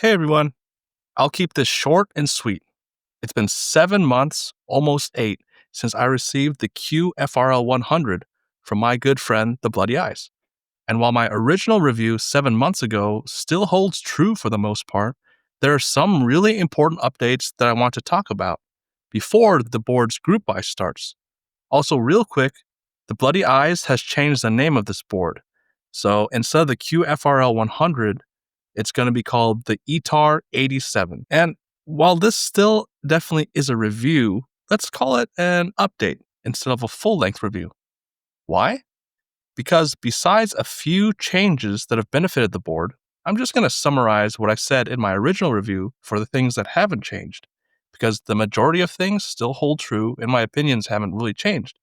Hey everyone, I'll keep this short and sweet. It's been 7 months, almost 8, since I received the QFRL100 from my good friend, the Bloody Eyes. And while my original review 7 months ago still holds true for the most part, there are some really important updates that I want to talk about before the board's group buy starts. Also, real quick, the Bloody Eyes has changed the name of this board. So instead of the QFRL100, it's going to be called the Etar87. And while this still definitely is a review, let's call it an update instead of a full-length review. Why? Because besides a few changes that have benefited the board, I'm just going to summarize what I said in my original review for the things that haven't changed, because the majority of things still hold true and my opinions haven't really changed.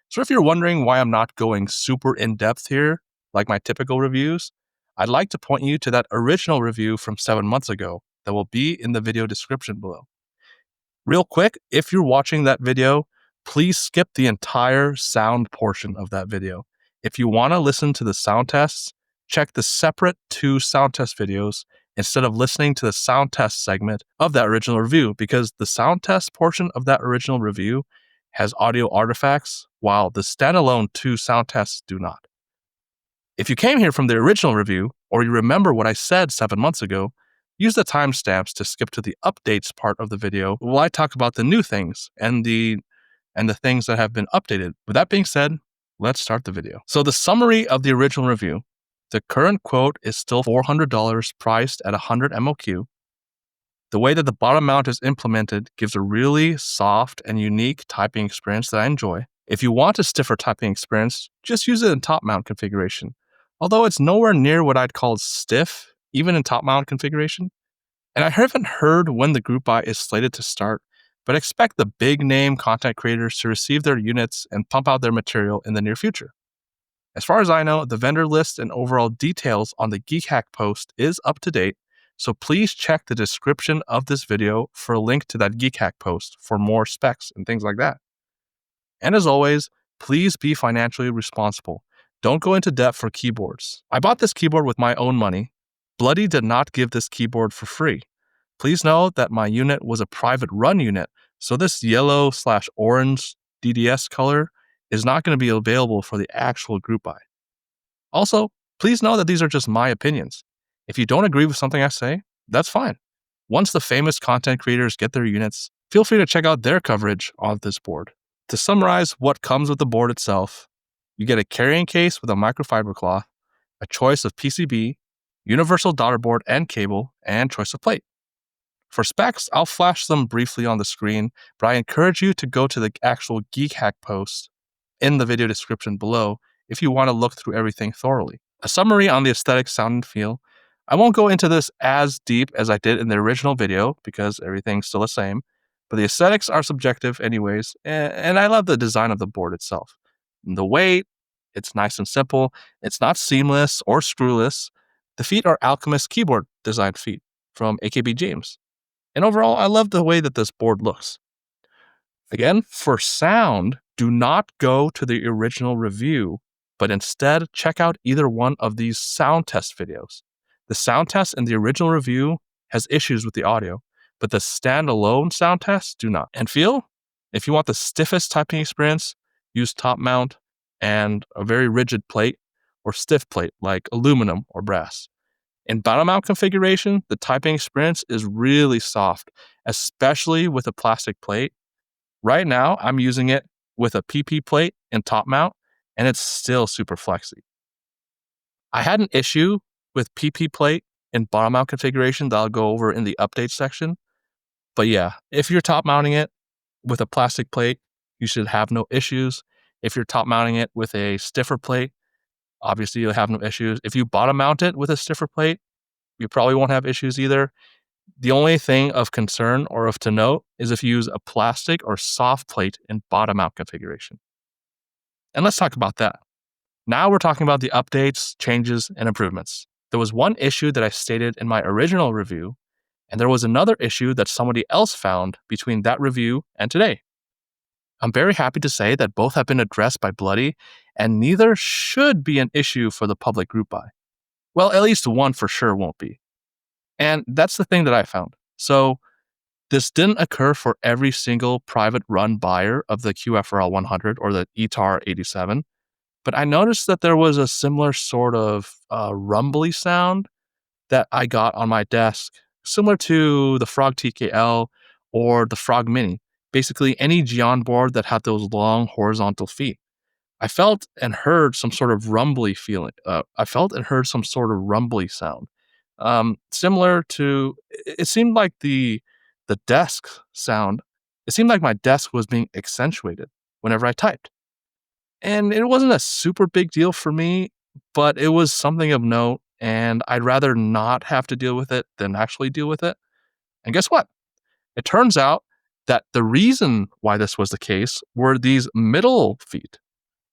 So if you're wondering why I'm not going super in-depth here, like my typical reviews, I'd like to point you to that original review from 7 months ago that will be in the video description below. Real quick, if you're watching that video, please skip the entire sound portion of that video. If you want to listen to the sound tests, check the separate 2 sound test videos instead of listening to the sound test segment of that original review, because the sound test portion of that original review has audio artifacts, while the standalone 2 sound tests do not. If you came here from the original review, or you remember what I said 7 months ago, use the timestamps to skip to the updates part of the video while I talk about the new things and the things that have been updated. With that being said, let's start the video. So the summary of the original review. The current quote is still $400 priced at 100 MOQ. The way that the bottom mount is implemented gives a really soft and unique typing experience that I enjoy. If you want a stiffer typing experience, just use it in top mount configuration. Although it's nowhere near what I'd call stiff, even in top mount configuration. And I haven't heard when the group buy is slated to start, but expect the big name content creators to receive their units and pump out their material in the near future. As far as I know, the vendor list and overall details on the Geek Hack post is up to date, so please check the description of this video for a link to that Geek Hack post for more specs and things like that. And as always, please be financially responsible. Don't go into debt for keyboards. I bought this keyboard with my own money. Bloody did not give this keyboard for free. Please know that my unit was a private run unit, so this yellow/orange DDS color is not going to be available for the actual group buy. Also, please know that these are just my opinions. If you don't agree with something I say, that's fine. Once the famous content creators get their units, feel free to check out their coverage of this board. To summarize what comes with the board itself, you get a carrying case with a microfiber cloth, a choice of PCB, universal daughter board and cable, and choice of plate. For specs, I'll flash them briefly on the screen, but I encourage you to go to the actual Geek Hack post in the video description below if you want to look through everything thoroughly. A summary on the aesthetic, sound, and feel. I won't go into this as deep as I did in the original video because everything's still the same, but the aesthetics are subjective anyways, and I love the design of the board itself. The weight, it's nice and simple. It's not seamless or screwless. The feet are Alchemist keyboard design feet from AKB James. And overall, I love the way that this board looks. Again, for sound, do not go to the original review, but instead check out either one of these sound test videos. The sound test in the original review has issues with the audio, but the standalone sound tests do not. And feel, if you want the stiffest typing experience, use top mount and a very rigid plate or stiff plate like aluminum or brass. In bottom mount configuration, the typing experience is really soft, especially with a plastic plate. Right now, I'm using it with a PP plate in top mount, and it's still super flexy. I had an issue with PP plate in bottom mount configuration that I'll go over in the update section. But yeah, if you're top mounting it with a plastic plate, you should have no issues. If you're top mounting it with a stiffer plate, obviously you'll have no issues. If you bottom mount it with a stiffer plate, you probably won't have issues either. The only thing of concern or of to note is if you use a plastic or soft plate in bottom mount configuration. And let's talk about that. Now we're talking about the updates, changes, and improvements. There was one issue that I stated in my original review, and there was another issue that somebody else found between that review and today. I'm very happy to say that both have been addressed by Bloody, and neither should be an issue for the public group buy. Well, at least one for sure won't be. And that's the thing that I found. So this didn't occur for every single private run buyer of the QFRL100 or the Etar87, but I noticed that there was a similar sort of rumbly sound that I got on my desk, similar to the Frog TKL or the Frog Mini, basically any Geon board that had those long horizontal feet. I felt and heard some sort of rumbly feeling. I felt and heard some sort of rumbly sound, similar to. It seemed like the desk sound. It seemed like my desk was being accentuated whenever I typed, and it wasn't a super big deal for me, but it was something of note. And I'd rather not have to deal with it than actually deal with it. And guess what? It turns out that the reason why this was the case were these middle feet.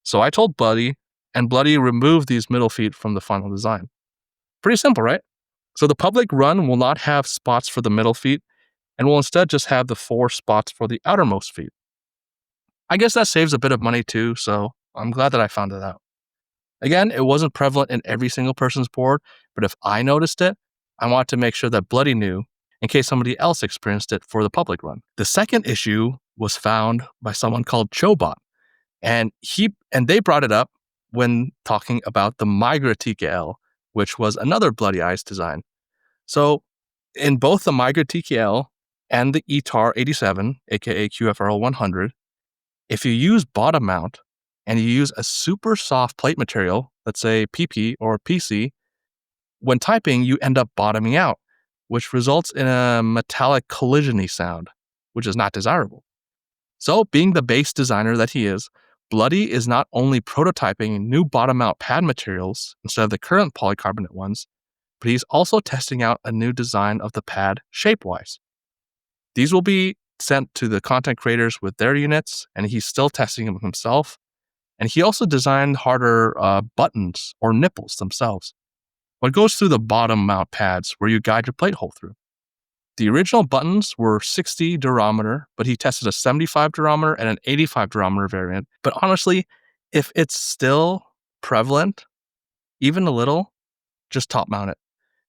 So I told Bloody, and Bloody removed these middle feet from the final design. Pretty simple, right? So the public run will not have spots for the middle feet and will instead just have the 4 spots for the outermost feet. I guess that saves a bit of money too, so I'm glad that I found it out. Again, it wasn't prevalent in every single person's board, but if I noticed it, I wanted to make sure that Bloody knew in case somebody else experienced it for the public run. The second issue was found by someone called Chobot. And they brought it up when talking about the Migra TKL, which was another Bloody Eyes design. So in both the Migra TKL and the Etar87, aka QFRL100, if you use bottom mount and you use a super soft plate material, let's say PP or PC, when typing, you end up bottoming out, which results in a metallic collision-y sound, which is not desirable. So, being the base designer that he is, Bloody is not only prototyping new bottom-mount pad materials instead of the current polycarbonate ones, but he's also testing out a new design of the pad shape-wise. These will be sent to the content creators with their units, and he's still testing them himself. And he also designed harder buttons or nipples themselves. What goes through the bottom-mount pads where you guide your plate hole through. The original buttons were 60 durometer, but he tested a 75 durometer and an 85 durometer variant. But honestly, if it's still prevalent, even a little, just top mount it.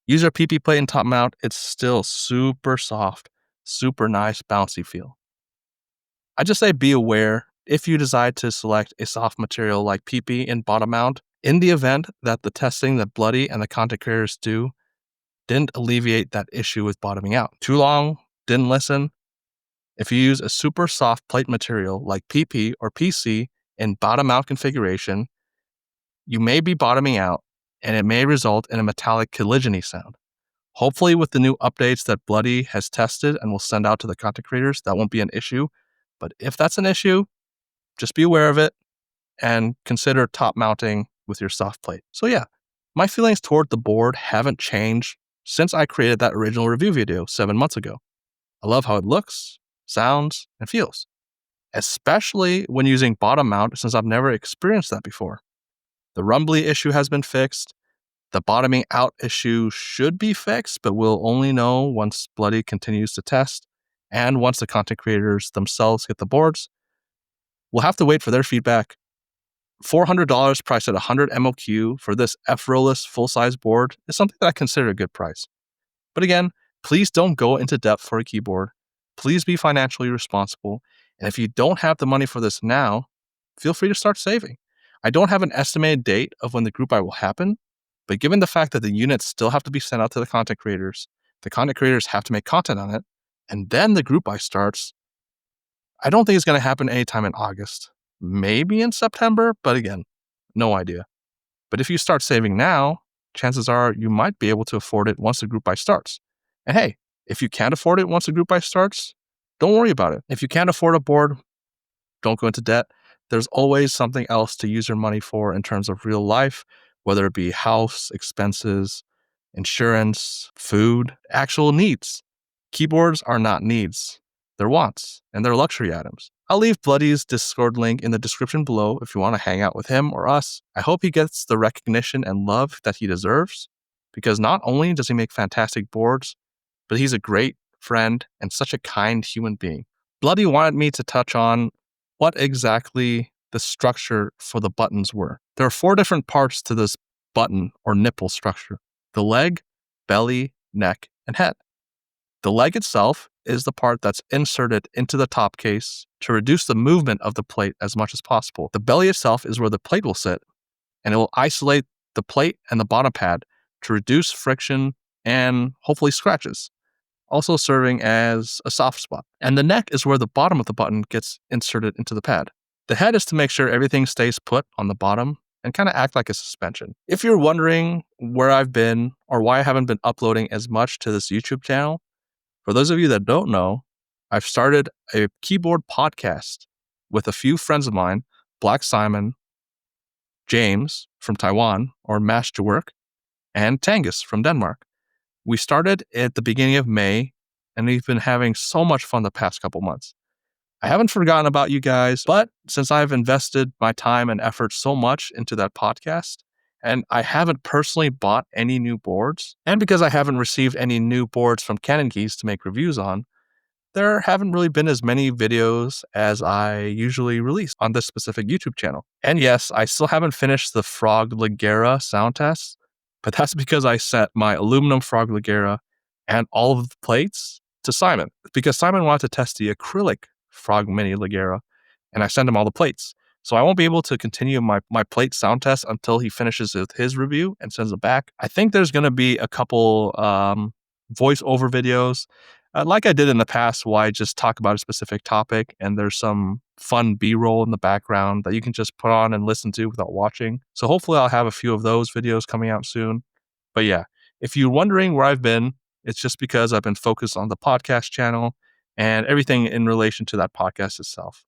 Use your PP plate and top mount. It's still super soft, super nice, bouncy feel. I just say be aware if you decide to select a soft material like PP in bottom mount, in the event that the testing that Bloody and the content creators do didn't alleviate that issue with bottoming out. Too long, didn't listen. If you use a super soft plate material like PP or PC in bottom out configuration, you may be bottoming out and it may result in a metallic collision-y sound. Hopefully with the new updates that Bloody has tested and will send out to the content creators, that won't be an issue. But if that's an issue, just be aware of it and consider top mounting with your soft plate. So yeah, my feelings toward the board haven't changed since I created that original review video 7 months ago. I love how it looks, sounds, and feels, especially when using bottom mount since I've never experienced that before. The rumbly issue has been fixed. The bottoming out issue should be fixed, but we'll only know once Bloody continues to test and once the content creators themselves hit the boards. We'll have to wait for their feedback. $400 priced at 100 MOQ for this F-Rollless full-size board is something that I consider a good price. But again, please don't go into debt for a keyboard. Please be financially responsible. And if you don't have the money for this now, feel free to start saving. I don't have an estimated date of when the group buy will happen, but given the fact that the units still have to be sent out to the content creators have to make content on it, and then the group buy starts, I don't think it's going to happen anytime in August. Maybe in September, but again, no idea. But if you start saving now, chances are you might be able to afford it once the group buy starts. And hey, if you can't afford it once the group buy starts, don't worry about it. If you can't afford a board, don't go into debt. There's always something else to use your money for in terms of real life, whether it be house, expenses, insurance, food, actual needs. Keyboards are not needs. They're wants, and they're luxury items. I'll leave Bloody's Discord link in the description below if you want to hang out with him or us. I hope he gets the recognition and love that he deserves, because not only does he make fantastic boards, but he's a great friend and such a kind human being. Bloody wanted me to touch on what exactly the structure for the buttons were. There are 4 different parts to this button or nipple structure: the leg, belly, neck, and head. The leg itself is the part that's inserted into the top case to reduce the movement of the plate as much as possible. The belly itself is where the plate will sit, and it will isolate the plate and the bottom pad to reduce friction and hopefully scratches, also serving as a soft spot. And the neck is where the bottom of the button gets inserted into the pad. The head is to make sure everything stays put on the bottom and kind of act like a suspension. If you're wondering where I've been or why I haven't been uploading as much to this YouTube channel, for those of you that don't know, I've started a keyboard podcast with a few friends of mine, Black Simon, James from Taiwan, or Mash to Work, and Tangus from Denmark. We started at the beginning of May, and we've been having so much fun the past couple months. I haven't forgotten about you guys, but since I've invested my time and effort so much into that podcast, and I haven't personally bought any new boards, and because I haven't received any new boards from Canon Keys to make reviews on, there haven't really been as many videos as I usually release on this specific YouTube channel. And yes, I still haven't finished the Frog Ligera sound test, but that's because I set my aluminum Frog Ligera and all of the plates to Simon, because Simon wanted to test the acrylic Frog Mini Ligera, and I sent him all the plates. So I won't be able to continue my plate sound test until he finishes with his review and sends it back. I think there's going to be a couple voiceover videos like I did in the past, where I just talk about a specific topic and there's some fun B-roll in the background that you can just put on and listen to without watching. So hopefully I'll have a few of those videos coming out soon. But yeah, if you're wondering where I've been, it's just because I've been focused on the podcast channel and everything in relation to that podcast itself.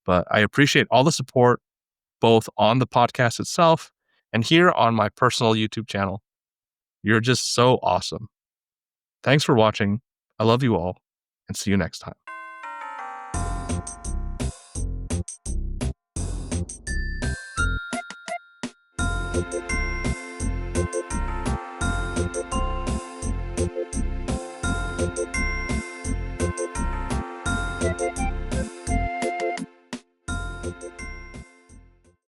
But I appreciate all the support, both on the podcast itself and here on my personal YouTube channel. You're just so awesome. Thanks for watching. I love you all, and see you next time.